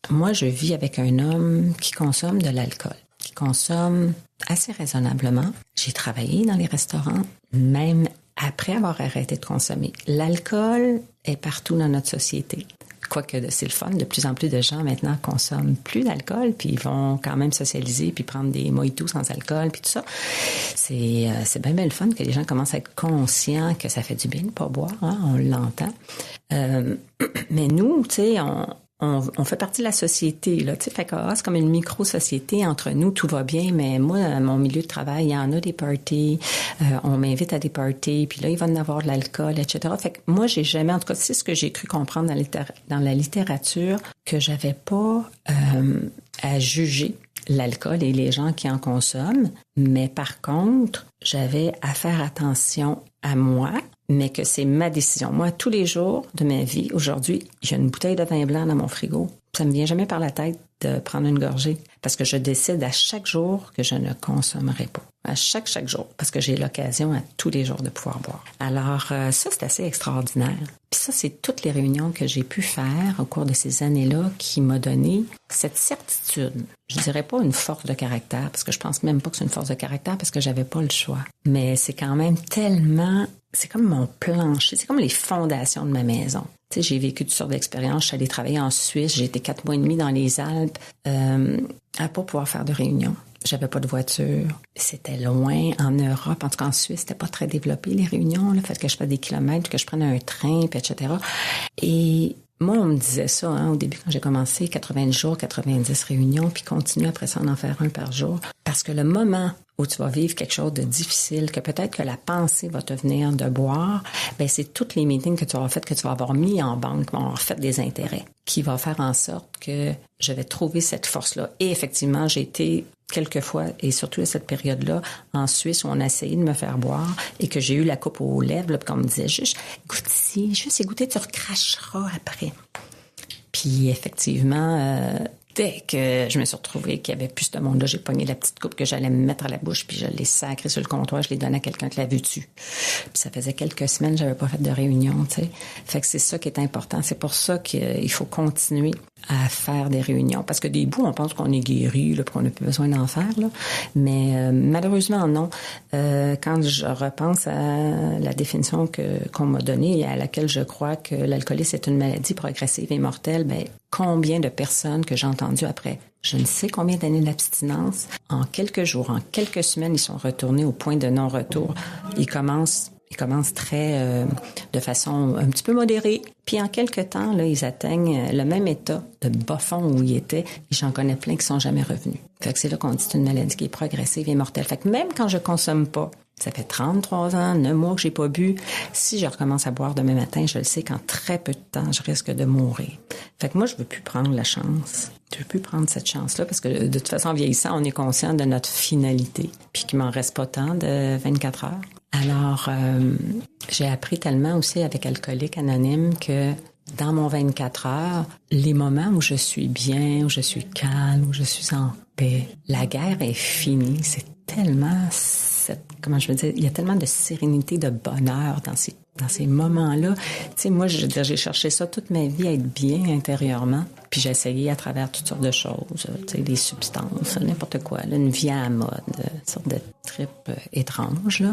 Moi, je vis avec un homme qui consomme de l'alcool, qui consomme assez raisonnablement. J'ai travaillé dans les restaurants, même après avoir arrêté de consommer. L'alcool est partout dans notre société. Quoique c'est le fun, de plus en plus de gens maintenant consomment plus d'alcool, puis ils vont quand même socialiser, puis prendre des mojitos sans alcool, puis tout ça. C'est bien le fun que les gens commencent à être conscients que ça fait du bien de pas boire, hein, on l'entend. Mais nous, tu sais, on fait partie de la société, là, tu sais, fait que c'est comme une micro-société entre nous, tout va bien, mais moi, à mon milieu de travail, il y en a des parties, on m'invite à des parties, puis là, il va y en avoir de l'alcool, etc. Fait que moi, j'ai jamais, en tout cas, c'est ce que j'ai cru comprendre dans la littérature, que j'avais pas à juger l'alcool et les gens qui en consomment, mais par contre, j'avais à faire attention à moi, mais que c'est ma décision. Moi, tous les jours de ma vie, aujourd'hui, j'ai une bouteille de vin blanc dans mon frigo. Ça me vient jamais par la tête de prendre une gorgée parce que je décide à chaque jour que je ne consommerai pas. À chaque jour, parce que j'ai l'occasion à tous les jours de pouvoir boire. Alors, ça, c'est assez extraordinaire. Puis ça, c'est toutes les réunions que j'ai pu faire au cours de ces années-là qui m'a donné cette certitude. Je dirais pas une force de caractère, parce que je pense même pas que c'est une force de caractère, parce que j'avais pas le choix. Mais c'est quand même tellement... C'est comme mon plancher, c'est comme les fondations de ma maison. Tu sais, j'ai vécu toutes sortes d'expériences. Je suis allée travailler en Suisse. J'ai été 4 mois et demi dans les Alpes à pas pouvoir faire de réunion. J'avais pas de voiture. C'était loin. En Europe, en tout cas en Suisse, c'était pas très développé, les réunions. Là, fait que je fasse des kilomètres, que je prenne un train, puis etc. Et moi, on me disait ça, hein, au début, quand j'ai commencé, 90 jours, 90 réunions, puis continue après ça en faire un par jour. Parce que le moment où tu vas vivre quelque chose de difficile, que peut-être que la pensée va te venir de boire, ben c'est tous les meetings que tu vas faire, que tu vas avoir mis en banque, qui vont avoir fait des intérêts, qui va faire en sorte que je vais trouver cette force-là. Et effectivement, j'ai été quelquefois, et surtout à cette période-là, en Suisse, où on a essayé de me faire boire et que j'ai eu la coupe aux lèvres, là, puis qu'on me disait juste, goûte ici, juste goûter, tu recracheras après. Puis effectivement, dès que je me suis retrouvée qu'il y avait plus de monde, là, j'ai pogné la petite coupe que j'allais me mettre à la bouche, puis je l'ai sacrée sur le comptoir, je l'ai donnée à quelqu'un qui l'avait dessus. Puis ça faisait quelques semaines, j'avais pas fait de réunion, tu sais. Fait que c'est ça qui est important. C'est pour ça qu'il faut continuer à faire des réunions. Parce que des bouts, on pense qu'on est guéri, là, puis qu'on n'a plus besoin d'en faire, là. Mais malheureusement, non. Quand je repense à la définition qu'on m'a donnée et à laquelle je crois que l'alcoolisme est une maladie progressive et mortelle, ben combien de personnes que j'ai entendues après je ne sais combien d'années d'abstinence, en quelques jours, en quelques semaines, ils sont retournés au point de non-retour. Ils commencent très de façon un petit peu modérée. Puis en quelques temps, là, ils atteignent le même état de bas fond où ils étaient. Et j'en connais plein qui sont jamais revenus. Fait que c'est là qu'on dit que c'est une maladie qui est progressive et mortelle. Fait que même quand je consomme pas, ça fait 33 ans, 9 mois que j'ai pas bu. Si je recommence à boire demain matin, je le sais qu'en très peu de temps, je risque de mourir. Fait que moi, je veux plus prendre la chance. Je veux plus prendre cette chance-là parce que de toute façon, en vieillissant, on est conscient de notre finalité. Puis qu'il m'en reste pas tant de 24 heures. Alors, j'ai appris tellement aussi avec Alcooliques Anonymes que dans mon 24 heures, les moments où je suis bien, où je suis calme, où je suis en paix, la guerre est finie. C'est tellement... comment je veux dire, il y a tellement de sérénité, de bonheur dans ces moments-là. Tu sais, moi, j'ai cherché ça toute ma vie, à être bien intérieurement. Puis j'ai essayé à travers toutes sortes de choses, tu sais, des substances, n'importe quoi, là, une vie à la mode, une sorte de trip étrange, là.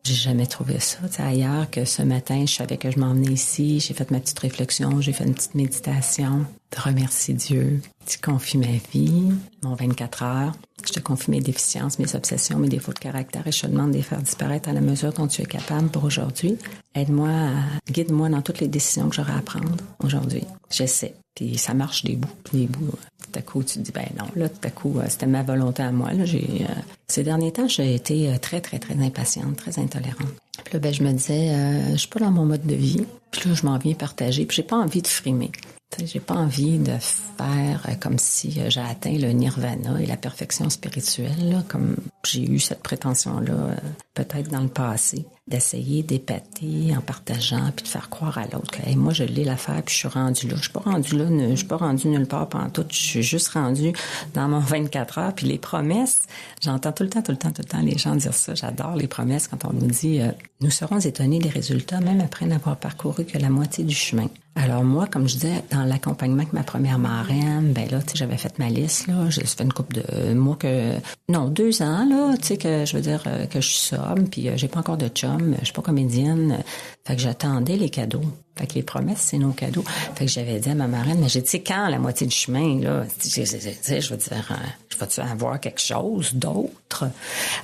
J'ai jamais trouvé ça, tu sais, ailleurs que ce matin, je savais que je m'emmenais ici, j'ai fait ma petite réflexion, j'ai fait une petite méditation, de remercier Dieu, tu confies ma vie, mon 24 heures. Je te confie mes déficiences, mes obsessions, mes défauts de caractère et je te demande de les faire disparaître à la mesure dont tu es capable pour aujourd'hui. Guide-moi dans toutes les décisions que j'aurai à prendre aujourd'hui. J'essaie. Puis ça marche des bouts. Tout à coup, tu te dis, ben non, là, tout à coup, c'était ma volonté à moi. Là, ces derniers temps, j'ai été très, très, très impatiente, très intolérante. Puis là, ben, je me disais, je suis pas dans mon mode de vie. Puis là, je m'en viens partager. Puis j'ai pas envie de frimer. J'ai pas envie de faire comme si j'ai atteint le nirvana et la perfection spirituelle, là, comme j'ai eu cette prétention-là peut-être dans le passé, d'essayer d'épater en partageant puis de faire croire à l'autre que hey, moi je l'ai l'affaire puis je suis rendue là. Je suis pas rendue nulle part pantoute. Je suis juste rendue dans mon 24 heures. Puis les promesses, j'entends tout le temps les gens dire ça. J'adore les promesses quand on nous dit nous serons étonnés des résultats même après n'avoir parcouru que la moitié du chemin. Alors moi, comme je disais, dans l'accompagnement avec ma première marraine, ben là, tu sais, j'avais fait ma liste, là. Ça fait une couple de mois 2 ans, là, tu sais, que je veux dire que je suis sobre, puis j'ai pas encore de chum, je suis pas comédienne. Fait que j'attendais les cadeaux. Fait que les promesses, c'est nos cadeaux. Fait que j'avais dit à ma marraine, mais j'ai dit, quand la moitié du chemin, là, tu sais, je veux dire, je vais-tu avoir quelque chose d'autre?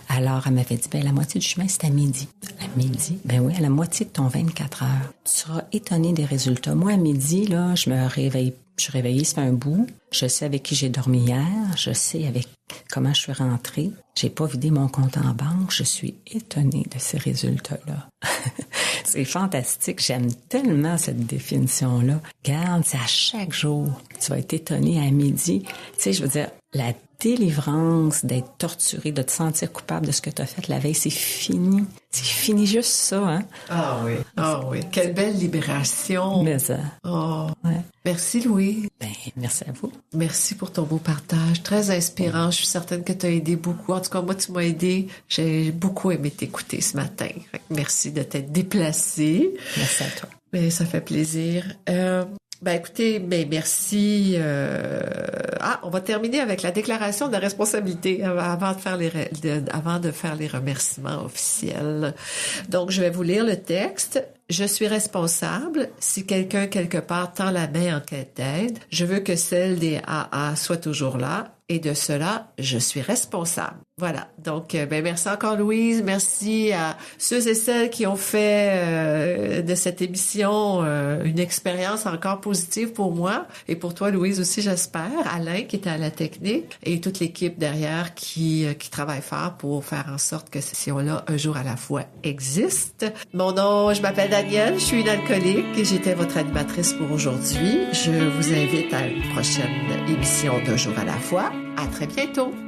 Alors, elle m'avait dit, ben la moitié du chemin, c'est à midi. À midi? Ben oui, à la moitié de ton 24 heures. Tu seras étonné des résultats. Moi, à midi, là, je suis réveillée, ça fait un bout. Je sais avec qui j'ai dormi hier. Je sais avec comment je suis rentrée. J'ai pas vidé mon compte en banque. Je suis étonnée de ces résultats-là. C'est fantastique. J'aime tellement cette définition-là. Regarde, c'est à chaque jour. Tu vas être étonné à midi. Tu sais, je veux dire, la délivrance d'être torturé, de te sentir coupable de ce que tu as fait la veille, c'est fini. C'est fini juste ça, hein? Ah oui, Quelle belle libération. Mais ça. Oh. Ouais. Merci, Louise. Ben, merci à vous. Merci pour ton beau partage. Très inspirant. Je suis certaine que tu as aidé beaucoup. En tout cas, moi, tu m'as aidé. J'ai beaucoup aimé t'écouter ce matin. Fait que merci de t'être déplacée. Merci à toi. Mais ça fait plaisir. Écoutez, merci. On va terminer avec la déclaration de responsabilité avant de faire les remerciements officiels. Donc, je vais vous lire le texte. Je suis responsable. Si quelqu'un quelque part tend la main en quête d'aide, je veux que celle des AA soit toujours là. Et de cela, je suis responsable. Voilà. Donc, merci encore, Louise. Merci à ceux et celles qui ont fait de cette émission une expérience encore positive pour moi et pour toi, Louise aussi, j'espère. Alain qui était à la technique et toute l'équipe derrière qui travaille fort pour faire en sorte que cette session-là, un jour à la fois, existe. Mon nom, je m'appelle Danielle, je suis une alcoolique et j'étais votre animatrice pour aujourd'hui. Je vous invite à une prochaine émission d'Un jour à la fois. À très bientôt!